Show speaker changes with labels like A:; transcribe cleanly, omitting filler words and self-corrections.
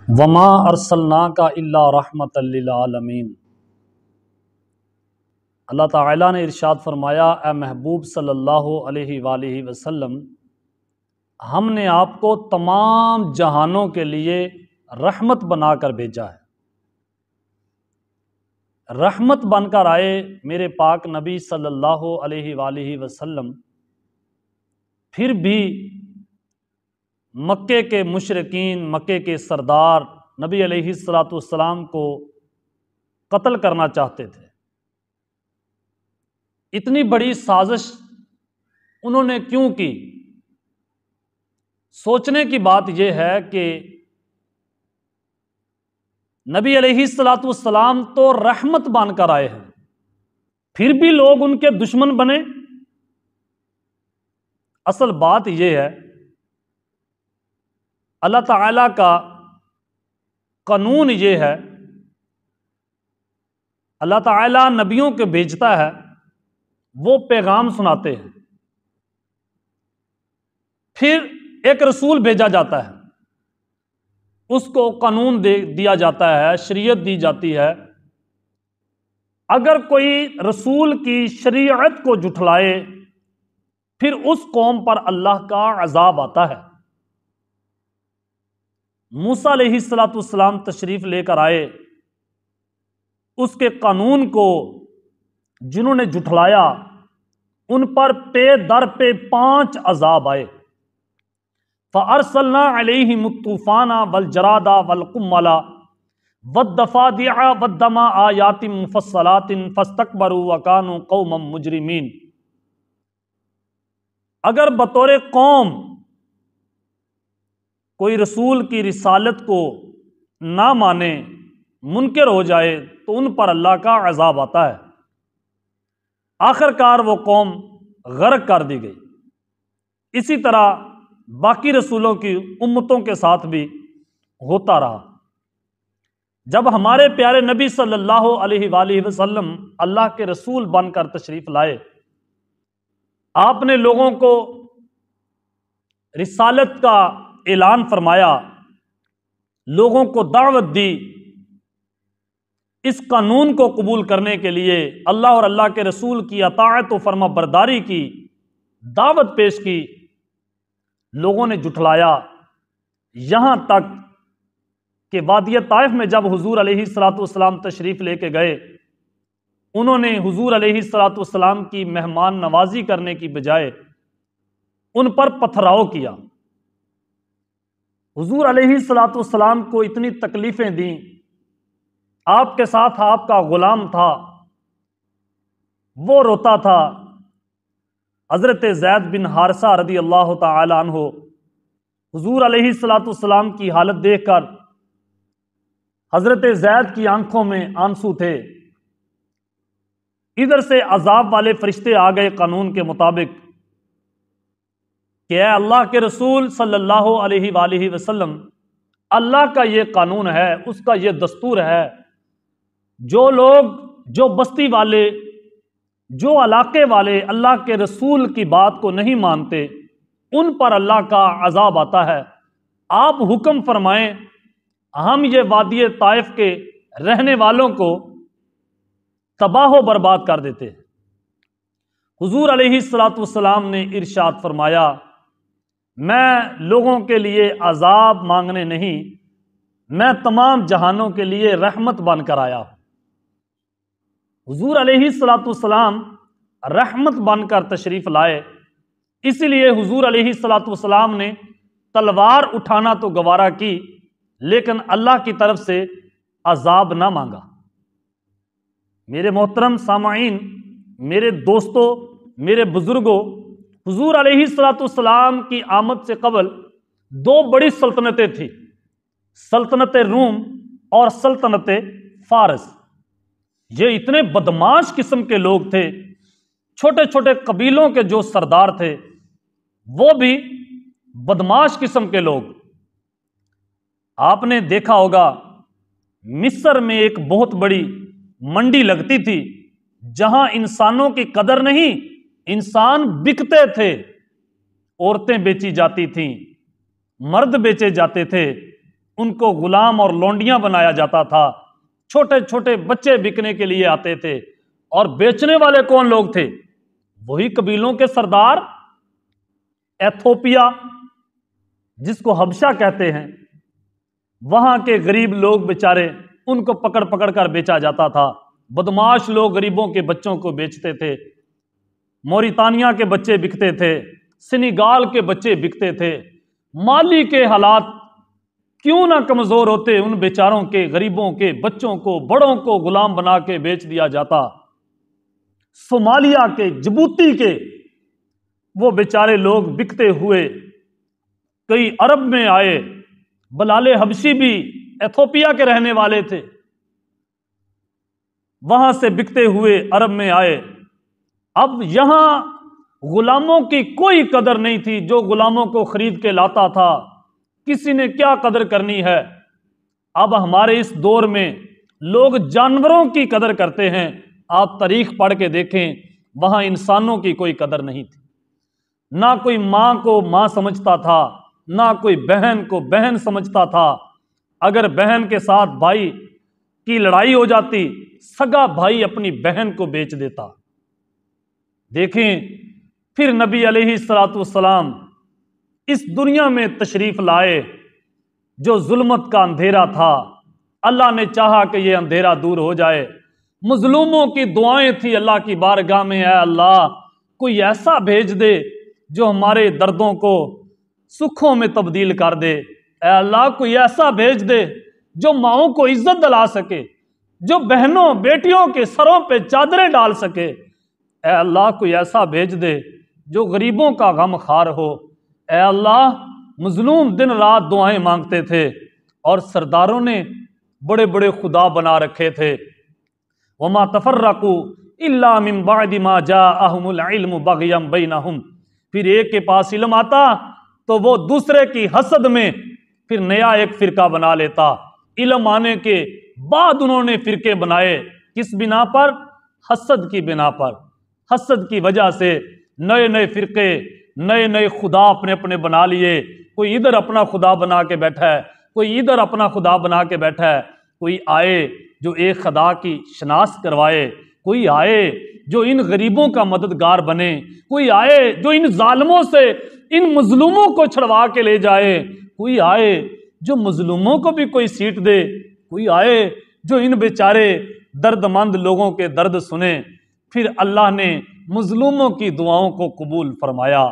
A: وما ارسلناک الا رحمۃ للعالمین۔ اللہ تعالیٰ نے ارشاد فرمایا، اے محبوب صلی اللہ علیہ وآلہ وسلم، ہم نے آپ کو تمام جہانوں کے لیے رحمت بنا کر بھیجا ہے۔ رحمت بن کر آئے میرے پاک نبی صلی اللہ علیہ وآلہ وسلم، پھر بھی مکے کے مشرکین، مکے کے سردار نبی علیہ الصلوۃ والسلام کو قتل کرنا چاہتے تھے۔ اتنی بڑی سازش انہوں نے کیوں کی؟ سوچنے کی بات یہ ہے کہ نبی علیہ الصلوۃ والسلام تو رحمت بن کر آئے ہیں، پھر بھی لوگ ان کے دشمن بنے۔ اصل بات یہ ہے، اللہ تعالیٰ کا قانون یہ ہے، اللہ تعالیٰ نبیوں کے بھیجتا ہے، وہ پیغام سناتے ہیں، پھر ایک رسول بھیجا جاتا ہے، اس کو قانون دیا جاتا ہے، شریعت دی جاتی ہے۔ اگر کوئی رسول کی شریعت کو جھٹلائے، پھر اس قوم پر اللہ کا عذاب آتا ہے۔ موسیٰ علیہ الصلوۃ والسلام تشریف لے کر آئے، اس کے قانون کو جنہوں نے جھٹلایا ان پر پے در پہ 5 عذاب آئے۔ فَأَرْسَلْنَا عَلَيْهِمُ الطُّوفَانَ وَالْجَرَادَ وَالْقُمَّلَ وَالضَّفَادِعَ وَالدَّمَ آيَاتٍ مُفَصَّلَاتٍ فَاسْتَكْبَرُوا وَكَانُوا قَوْمًا مُجْرِمِينَ۔ اگر بطور قوم کوئی رسول کی رسالت کو نہ مانے، منکر ہو جائے، تو ان پر اللہ کا عذاب آتا ہے۔ آخر کار وہ قوم غرق کر دی گئی۔ اسی طرح باقی رسولوں کی امتوں کے ساتھ بھی ہوتا رہا۔ جب ہمارے پیارے نبی صلی اللہ علیہ وآلہ وسلم اللہ کے رسول بن کر تشریف لائے، آپ نے لوگوں کو رسالت کا اعلان فرمایا، لوگوں کو دعوت دی، اس قانون کو قبول کرنے کے لیے اللہ اور اللہ کے رسول کی اطاعت و فرما برداری کی دعوت پیش کی۔ لوگوں نے جھٹلایا، یہاں تک کہ وادی طائف میں جب حضور علیہ الصلوۃ والسلام تشریف لے کے گئے، انہوں نے حضور علیہ الصلوۃ والسلام کی مہمان نوازی کرنے کی بجائے ان پر پتھراؤ کیا۔ حضور علیہ الصلوۃ والسلام کو اتنی تکلیفیں دیں، آپ کے ساتھ آپ کا غلام تھا، وہ روتا تھا۔ حضرت زید بن حارثہ رضی اللہ تعالی عنہ حضور علیہ الصلوۃ والسلام کی حالت دیکھ کر، حضرت زید کی آنکھوں میں آنسو تھے۔ ادھر سے عذاب والے فرشتے آ گئے قانون کے مطابق کہ اے اللہ کے رسول صلی اللہ علیہ وآلہ وسلم، اللہ کا یہ قانون ہے، اس کا یہ دستور ہے، جو لوگ، جو بستی والے، جو علاقے والے اللہ کے رسول کی بات کو نہیں مانتے، ان پر اللہ کا عذاب آتا ہے۔ آپ حکم فرمائیں، ہم یہ وادی طائف کے رہنے والوں کو تباہ و برباد کر دیتے ہیں۔ حضور علیہ الصلوۃ والسلام نے ارشاد فرمایا، میں لوگوں کے لیے عذاب مانگنے نہیں، میں تمام جہانوں کے لیے رحمت بن کر آیا ہوں۔ حضور علیہ الصلوۃ والسلام رحمت بن کر تشریف لائے، اسی لیے حضور علیہ الصلوۃ والسلام نے تلوار اٹھانا تو گوارا کی، لیکن اللہ کی طرف سے عذاب نہ مانگا۔ میرے محترم سامعین، میرے دوستوں، میرے بزرگوں، حضور علیہ الصلوۃ والسلام کی آمد سے قبل 2 بڑی سلطنتیں تھیں، سلطنت روم اور سلطنت فارس۔ یہ اتنے بدماش قسم کے لوگ تھے، چھوٹے چھوٹے قبیلوں کے جو سردار تھے وہ بھی بدماش قسم کے لوگ۔ آپ نے دیکھا ہوگا مصر میں ایک بہت بڑی منڈی لگتی تھی، جہاں انسانوں کی قدر نہیں، انسان بکتے تھے، عورتیں بیچی جاتی تھیں، مرد بیچے جاتے تھے، ان کو غلام اور لونڈیاں بنایا جاتا تھا، چھوٹے چھوٹے بچے بکنے کے لیے آتے تھے، اور بیچنے والے کون لوگ تھے؟ وہی قبیلوں کے سردار، ایتھوپیا جس کو حبشہ کہتے ہیں، وہاں کے غریب لوگ بیچارے، ان کو پکڑ پکڑ کر بیچا جاتا تھا۔ بدماش لوگ غریبوں کے بچوں کو بیچتے تھے، موریتانیہ کے بچے بکتے تھے، سنیگال کے بچے بکتے تھے۔ مالی کے حالات کیوں نہ کمزور ہوتے، ان بیچاروں کے غریبوں کے بچوں کو، بڑوں کو غلام بنا کے بیچ دیا جاتا۔ صومالیہ کے، جبوتی کے وہ بیچارے لوگ بکتے ہوئے کئی عرب میں آئے۔ بلال حبشی بھی ایتھوپیا کے رہنے والے تھے، وہاں سے بکتے ہوئے عرب میں آئے۔ اب یہاں غلاموں کی کوئی قدر نہیں تھی، جو غلاموں کو خرید کے لاتا تھا کسی نے کیا قدر کرنی ہے۔ اب ہمارے اس دور میں لوگ جانوروں کی قدر کرتے ہیں۔ آپ تاریخ پڑھ کے دیکھیں، وہاں انسانوں کی کوئی قدر نہیں تھی۔ نہ کوئی ماں کو ماں سمجھتا تھا، نہ کوئی بہن کو بہن سمجھتا تھا۔ اگر بہن کے ساتھ بھائی کی لڑائی ہو جاتی، سگا بھائی اپنی بہن کو بیچ دیتا۔ دیکھیں، پھر نبی علیہ الصلوۃ والسلام اس دنیا میں تشریف لائے، جو ظلمت کا اندھیرا تھا، اللہ نے چاہا کہ یہ اندھیرا دور ہو جائے۔ مظلوموں کی دعائیں تھی اللہ کی بارگاہ میں، اے اللہ کوئی ایسا بھیج دے جو ہمارے دردوں کو سکھوں میں تبدیل کر دے۔ اے اللہ کوئی ایسا بھیج دے جو ماؤں کو عزت دلا سکے، جو بہنوں بیٹیوں کے سروں پہ چادریں ڈال سکے۔ اے اللہ کوئی ایسا بھیج دے جو غریبوں کا غم خار ہو۔ اے اللہ، مظلوم دن رات دعائیں مانگتے تھے، اور سرداروں نے بڑے بڑے خدا بنا رکھے تھے۔ وما تفرقوا الا من بعد ما جاءهم العلم بغيا بينهم۔ پھر ایک کے پاس علم آتا تو وہ دوسرے کی حسد میں پھر نیا ایک فرقہ بنا لیتا۔ علم آنے کے بعد انہوں نے فرقے بنائے، کس بنا پر؟ حسد کی بنا پر۔ حسد کی وجہ سے نئے نئے فرقے، نئے نئے خدا اپنے اپنے بنا لیے۔ کوئی ادھر اپنا خدا بنا کے بیٹھا ہے، کوئی ادھر اپنا خدا بنا کے بیٹھا ہے۔ کوئی آئے جو ایک خدا کی شناخت کروائے، کوئی آئے جو ان غریبوں کا مددگار بنے، کوئی آئے جو ان ظالموں سے ان مظلوموں کو چھڑوا کے لے جائے، کوئی آئے جو مظلوموں کو بھی کوئی سیٹ دے، کوئی آئے جو ان بیچارے درد مند لوگوں کے درد سنے۔ پھر اللہ نے مظلوموں کی دعاؤں کو قبول فرمایا۔